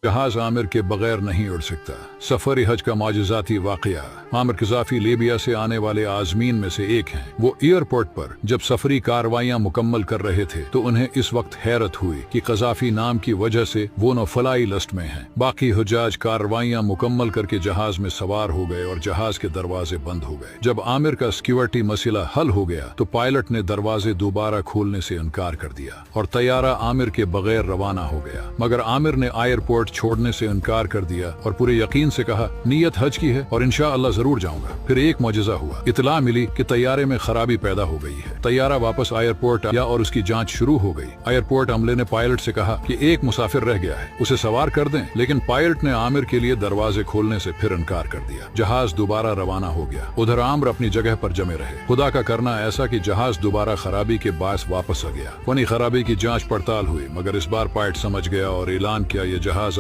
जहाज आमिर के बगैर नहीं उड़ सकता। सफर हज का माजिजाती वाकया। आमिर कज़ाफ़ी लीबिया से आने वाले आज़मीन में से एक हैं। वो एयरपोर्ट पर जब सफरी कार्रवाइयां मुकम्मल कर रहे थे तो उन्हें इस वक्त हैरत हुई कि कज़ाफ़ी नाम की वजह से वो न फलाई लिस्ट में हैं। बाकी हुज्जाज कार्रवाइयां मुकम्मल करके जहाज में सवार हो गए और जहाज के दरवाजे बंद हो गए। जब आमिर का सिक्योरिटी मसला हल हो गया तो पायलट ने दरवाजे दोबारा खोलने से इनकार कर दिया और तैयारा आमिर के बगैर रवाना हो गया। मगर आमिर ने एयरपोर्ट छोड़ने से इनकार कर दिया और पूरे यकीन से कहा नीयत हज की है और इंशाअल्लाह जरूर जाऊंगा। फिर एक मौजज़ा हुआ। इतला मिली कि तैयारे में खराबी पैदा हो गई है। तैयारा वापस एयरपोर्ट आया और उसकी जांच शुरू हो गई। एयरपोर्ट अमले ने पायलट से कहा कि एक मुसाफिर रह गया है, उसे सवार कर दें, लेकिन पायलट ने आमिर के लिए दरवाजे खोलने से फिर इनकार कर दिया। जहाज दोबारा रवाना हो गया। उधर आमिर अपनी जगह पर जमे रहे। खुदा का करना ऐसा कि जहाज दोबारा खराबी के बायस वापस आ गया। फनी खराबी की जांच पड़ताल हुई, मगर इस बार पायलट समझ गया और ऐलान किया ये जहाज